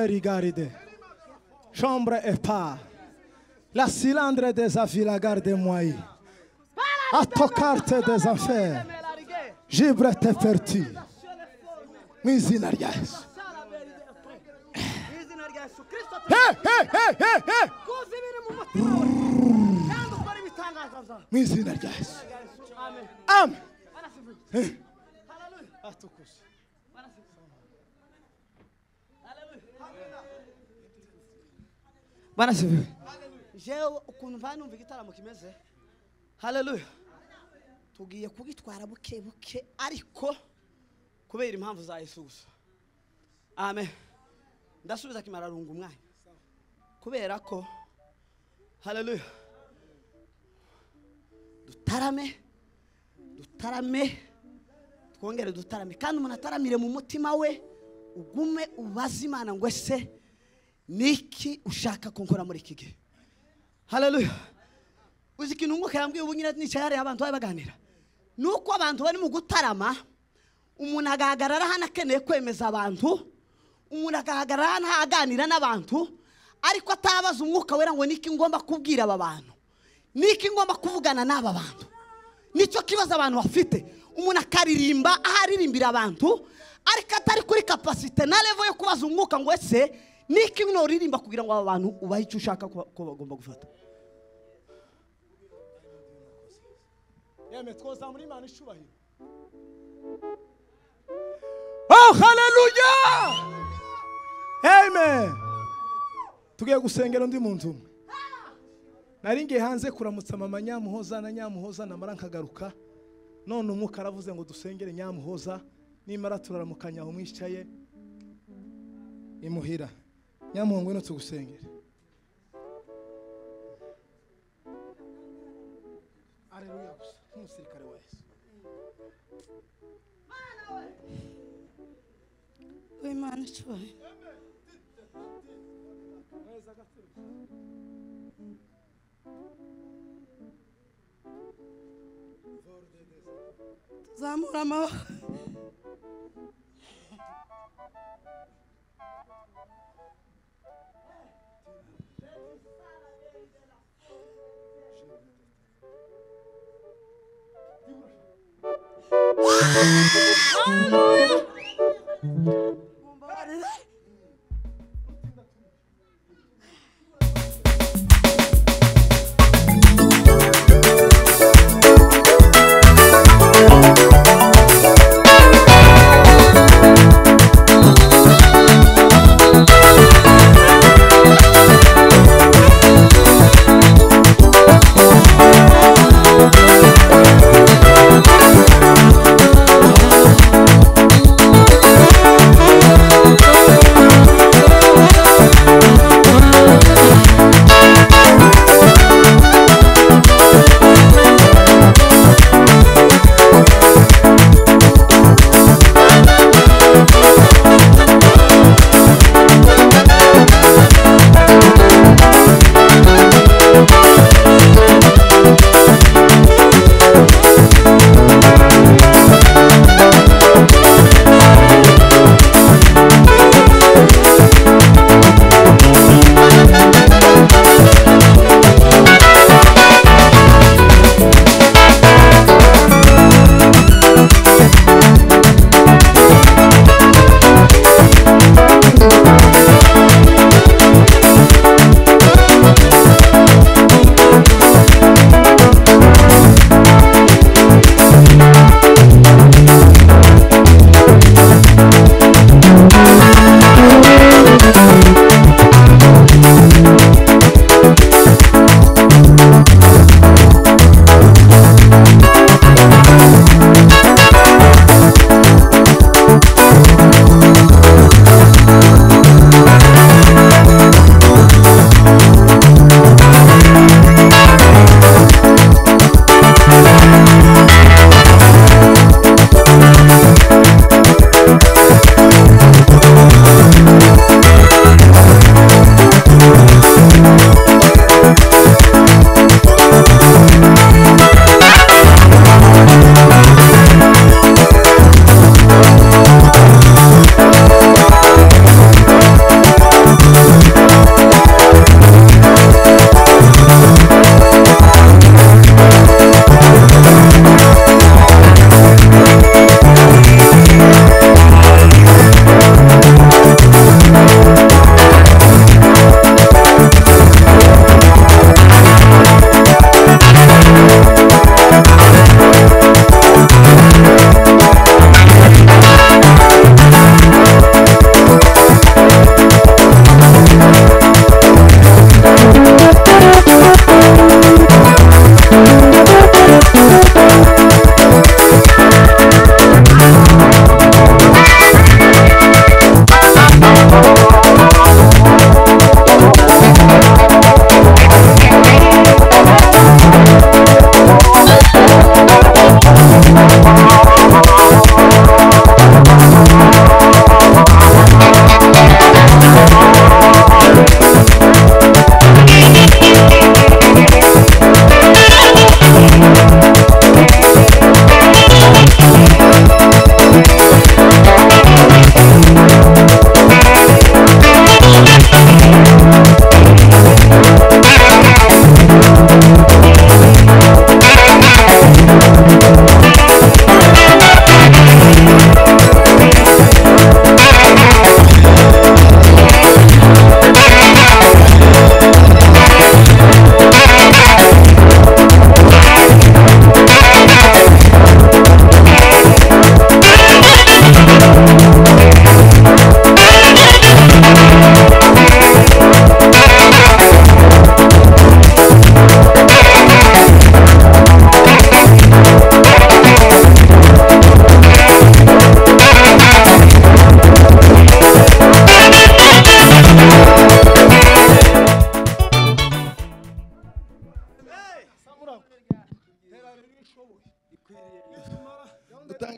Perigaride. Chambre et pas. La cylindre des affaires, garde-moi. À tocarte des enfers. Gibre te perti. Mizinarias. Hey, hey, hey, hey, hey. Mizinarias. Amen. Bwana sifiwe. Je ukuntu mvanumva igitaramo kimeze. Haleluya. Tugiye kugitwara buke buke ariko kubera impamvu za Yesu gusa. Amen. Ndasubiza kimararungu umwanya. Kubera ko haleluya. Dutarame twongere dutarame kandi umuntu ataramire mu mutima we ugume ubaza Imana ngo ese niki ushaka kunkora muri iki gihe. Haleluya. Uzi ikintu umwuka yambwiye ubu nyine nicaye abantu baganira nuko abantu bari mu gutarama umuntu agahagarara hano akeneye kwemeza abantu, umuntu agahagarara hano aganira n'abantu ariko atabaza umwuka wera ngo niki ngomba kubwira aba bantu, niki ngomba kuvugana n'aba bantu. Nicyo kibazo abantu bafite. Umuntu akaririmba aharirimbira abantu ariko atari kuri capacity na level yo kubaza umwuka ngo ese niki noririmba kugira ngo aba bantu ubahe icyo ushaka ko bagomba gufata. Yeme twoza muri Imana icubahiro. Oh hallelujah. Amen. Tugiye gusengera undi muntu. Nari ngiye hanze kuramutsa mama Nyamuhoza na Nyamuhoza namara nkagaruka. None umwuka aravuze ngo dusengere Nyamuhoza nimara turaramukanya aho mwicaye imuhira. Nyamuhongo no tugusengere. Haleluya. Umusirikare wa Yesu. Imana cyubahe. Zamura amaboko. Hallelujah.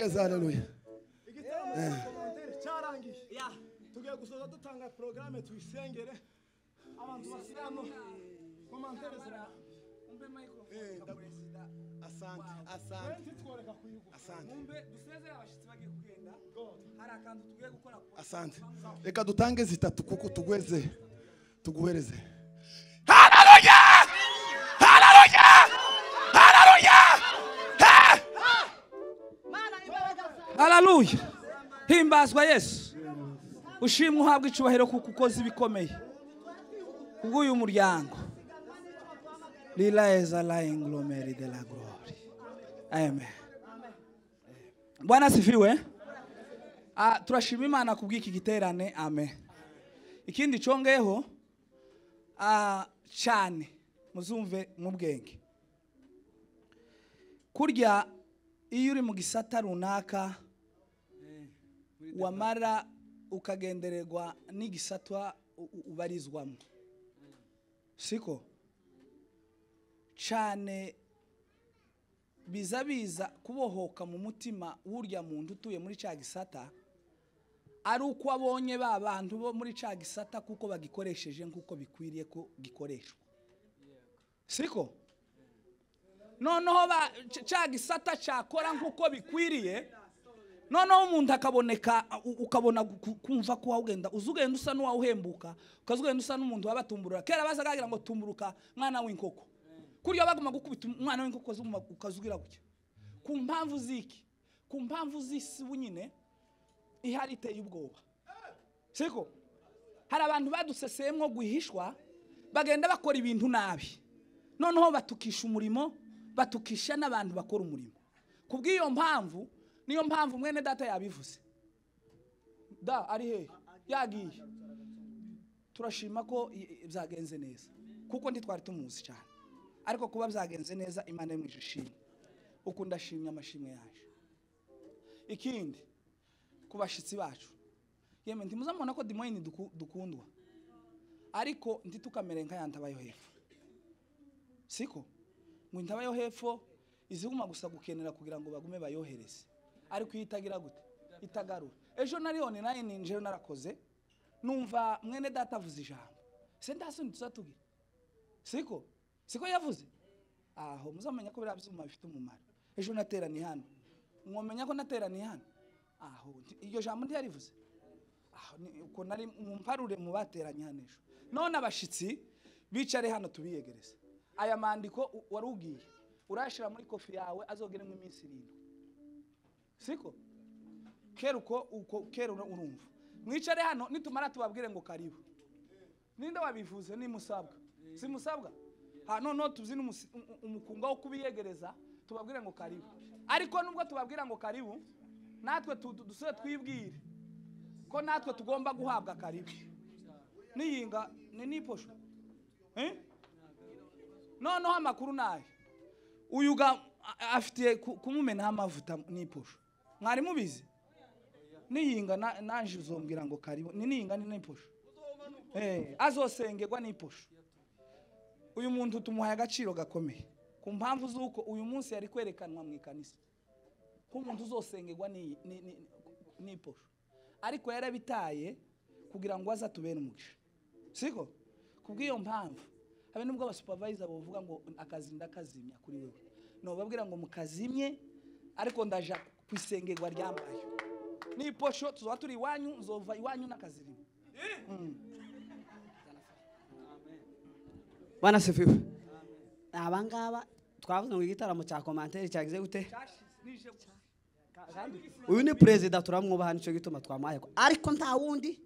twageze haleluya cyarangiye tugiye gusoza dutanga programme tuyisengere abantu basirano komantere zira umbe microphone asante umbe dusezere abashitsi bagiye kugenda hari akantu tugiye gukora asante reka dutange zitatu kuko tuguhereze haleluya haleluya haleluya haleluya himbazwa Yesu ushimwe uhabwa icubahiro kuko ukoze ibikomeye ubw'uyu muryango lila eza la englomeri de la glory amen Bwana sifiwe turashima Imana kubw'iki giterane amen ikindi congeho cyane muzumve mu bwenge kurya iyo uri mu gisata runaka wamara ukagendererwa n'igisatwa ubarizwamo siko cyane biza kubohoka mu mutima w'urya muntu utuye muri cya gisata ari uko abonye ba bantu bo muri cya gisata kuko bagikoresheje nkuko bikwiriye ko gikoreshwa siko noneho cya gisata cyakora nkuko bikwiriye noneho umuntu akaboneka ukabona kumva ko wagenda uzugenda usa n'uwahembuka ukazugenda usa n'umuntu wabatumburura kera bazagagira ngo tumburuka mwana w'inkoko kurya baguma gukubita umwana w'inkoko ukazugira gutya ku mpamvu ziki ku mpamvu z'isi bunyine ihari iteye ubwoba siko hari abantu baduseseyemo guhishwa bagenda bakora ibintu nabi noneho batukisha umurimo batukisha n'abantu bakora umurimo kubw'iyo mpamvu niyo mpamvu mwene data yabivuze da ari he yagiye turashima ko byagenze neza kuko ntitwari tumuzi cyane ariko kuba byagenze neza Imana imwijishimye uko ndashimye amashimwe yaje ikindi kubashitsi bacu yeme ntimuzamubona ko dimoyini dukundwa ariko ntitukamere nka yantabayo hepfo siko ngo intabayo hepfo iziguma gusa gukenera kugira ngo bagume bayohereze ariko itagira gute itagarura ejo nariyone naye ninjero narakoze numva mwene data avuze ijambo se ndasoni tuzatugira siko yavuze aho muzamenya ko bira byuma bifite umumaro ejo nateraniye hano mwomenya ko nateraniye hano aho iryo jambo ndi yarivuze aho uko nari mumparure mu bateranye hano ejo none abashitsi bicare hano tubiyegereza aya mandiko warugiye urashira muri kofi yawe azogere mu minsi 7 siko kero urumva mwicare hano nitumara tubabwire ngo karibu ninde wabivuze ni musabwa si musabwa no tuzi umukunga wo kubiyegereza tubabwire ngo karibu ariko nubwo tubabwira ngo karibu natwe dusore twibwire ko natwe tugomba guhabwa karibu niyinga niposho noneho amakuru nayo uyuga afitiye kumumena amavuta niposho mwari mubizi niyinga nanje uzombwira ngo karibu niyinga niposho azosengerwa niposho uyu muntu tumuhaye agaciro gakomeye ku mpamvu z'uko uyu munsi yari kwerekanwa mu ikanisa ko umuntu uzosengerwa niposho ariko yarabitaye kugira ngo azatubere umugisha siko kubw'iyo mpamvu habe nubwo abasupervisor bavuga ngo akazi ndakazimya kuri wewe no babwira ngo mukazimye ariko ndaja kwisengerwa ryambaye niposho tuzoba turi iwanyu nzova iwanyu nakazirimo Bwana sifiwe abangaba twavuze ngo igitaramo cya commentaire cyagize gute uyu ni president turamwubaha nico gituma twamaye ariko nta wundi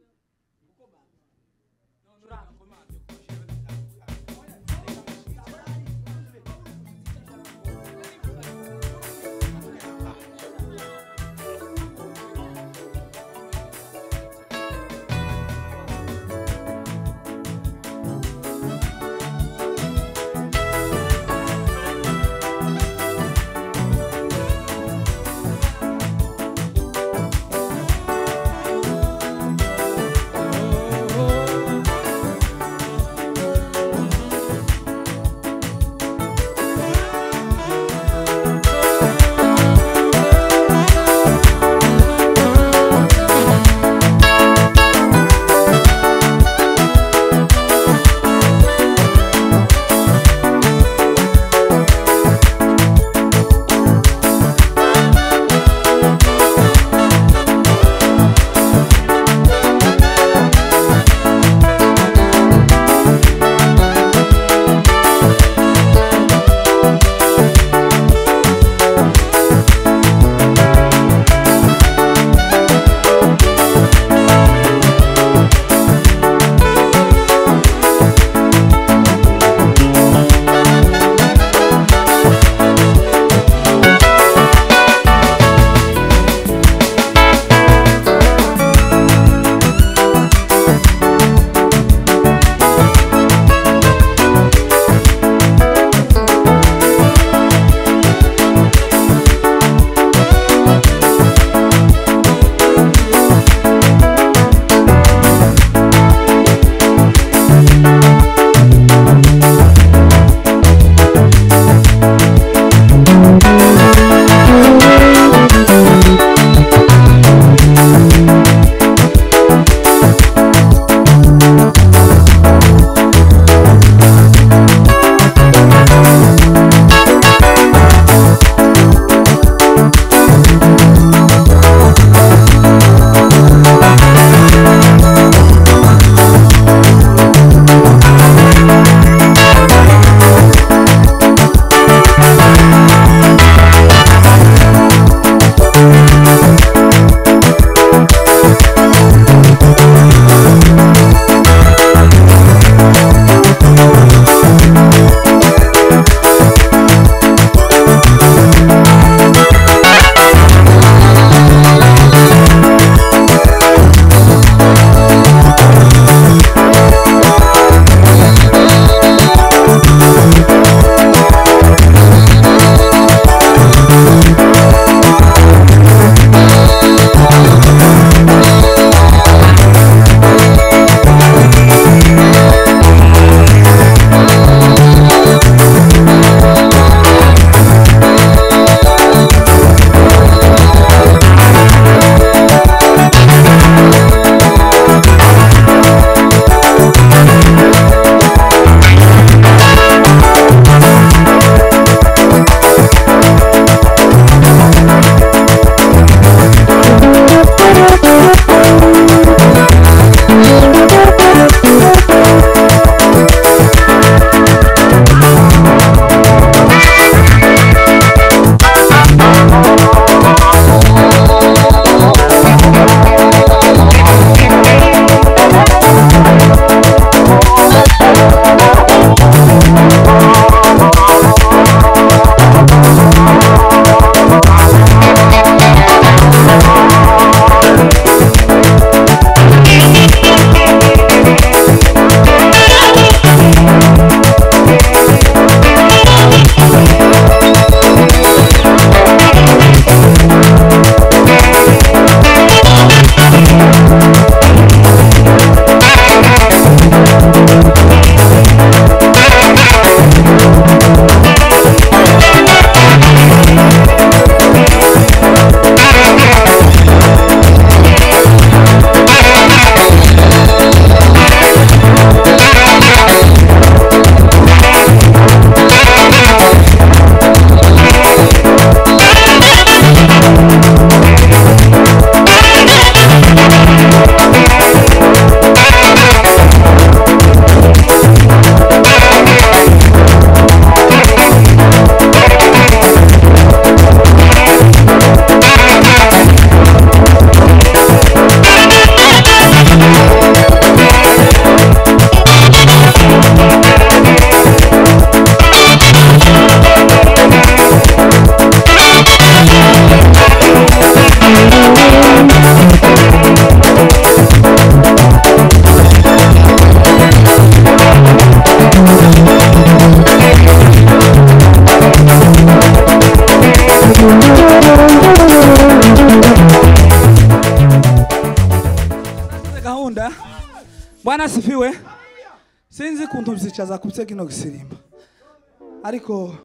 Bwana asifiwe. Sinzi kuntu byicaza kubye kino gisirimba. Ariko